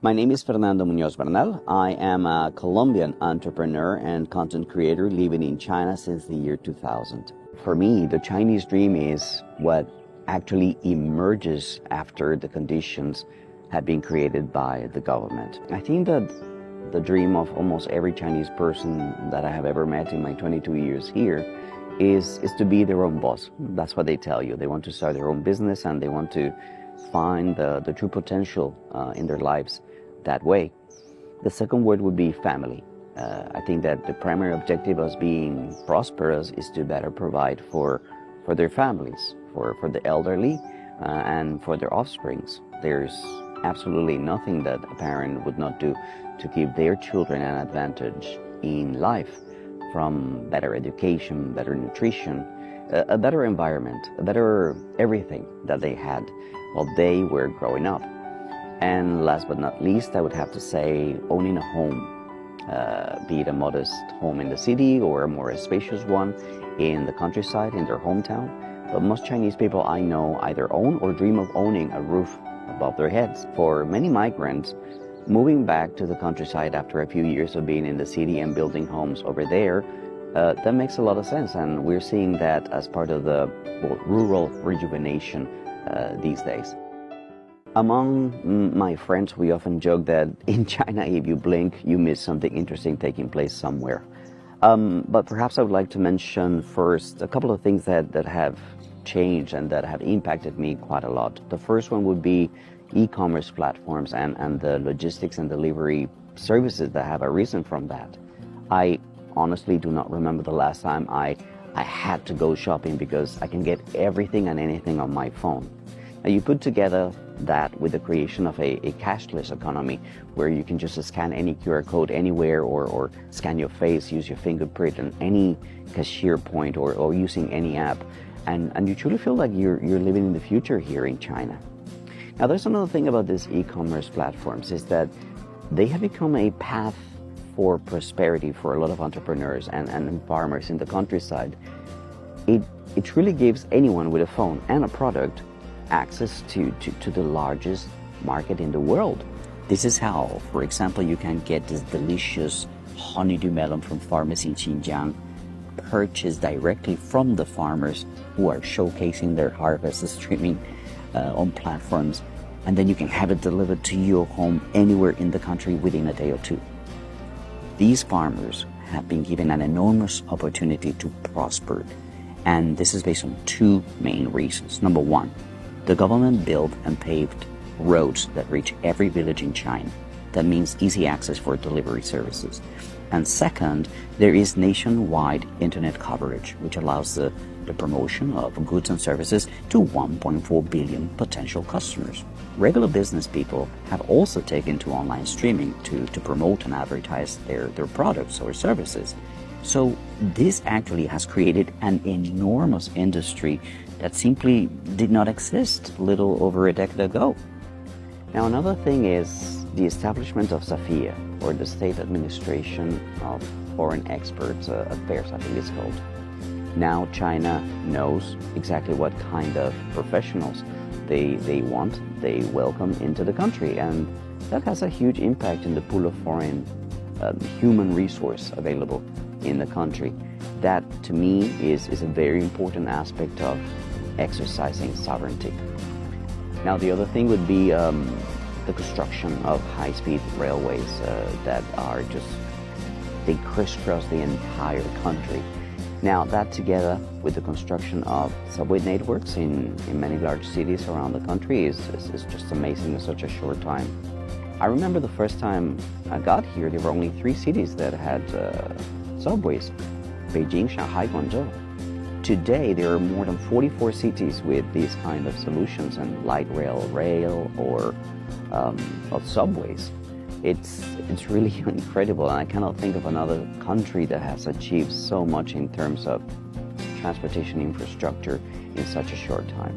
My name is Fernando Muñoz Bernal. I am a Colombian entrepreneur and content creator living in China since the year 2000. For me, the Chinese dream is what actually emerges after the conditions have been created by the government. I think that the dream of almost every Chinese person that I have ever met in my 22 years here is to be their own boss. That's what they tell you. They want to start their own business and they want to find the true potential in their lives that way. The second word would be family. I think that the primary objective of being prosperous is to better provide for their families, for the elderly, and for their offsprings. There's absolutely nothing that a parent would not do to give their children an advantage in life, from better education, better nutrition, a better environment, a better everything that they had while they were growing up. And last but not least, I would have to say owning a home, be it a modest home in the city or a more spacious one in the countryside, in their hometown. But most Chinese people I know either own or dream of owning a roof above their heads. For many migrants, moving back to the countryside after a few years of being in the city and building homes over there, that makes a lot of sense. And we're seeing that as part of the rural rejuvenation these days. Among my friends, we often joke that in China, if you blink, you miss something interesting taking place somewhere. But perhaps I would like to mention first a couple of things that have changed and that have impacted me quite a lot. The first one would be e-commerce platforms and the logistics and delivery services that have arisen from that. I honestly do not remember the last time I had to go shopping because I can get everything and anything on my phone. Now you put together that with the creation of a cashless economy where you can just scan any QR code anywhere or scan your face, use your fingerprint on any cashier point or using any app, and you truly feel like you're living in the future here in China. Now there's another thing about these e-commerce platforms is that they have become a path for prosperity for a lot of entrepreneurs and farmers in the countryside. It truly gives anyone with a phone and a product access to the largest market in the world. This is how, for example, you can get this delicious honeydew melon from farmers in Xinjiang purchased directly from the farmers who are showcasing their harvest, streaming on platforms, and then you can have it delivered to your home anywhere in the country within a day or two. These farmers have been given an enormous opportunity to prosper, and this is based on two main reasons. Number one, the government built and paved roads that reach every village in China. That means easy access for delivery services. And second, there is nationwide internet coverage, which allows the promotion of goods and services to 1.4 billion potential customers. Regular business people have also taken to online streaming to promote and advertise their products or services. So this actually has created an enormous industry that simply did not exist a little over a decade ago. Now another thing is the establishment of SAFIA, or the State Administration of Foreign Exports Affairs, I think it's called. Now China knows exactly what kind of professionals they want, they welcome into the country, and that has a huge impact in the pool of foreign human resource available in the country. That, to me, is a very important aspect of exercising sovereignty. Now, the other thing would be the construction of high-speed railways that are they crisscross the entire country. Now, that together with the construction of subway networks in many large cities around the country is just amazing in such a short time. I remember the first time I got here, there were only 3 cities that had subways: Beijing, Shanghai, Guangzhou. Today, there are more than 44 cities with these kind of solutions and light rail, or subways. It's really incredible, and I cannot think of another country that has achieved so much in terms of transportation infrastructure in such a short time.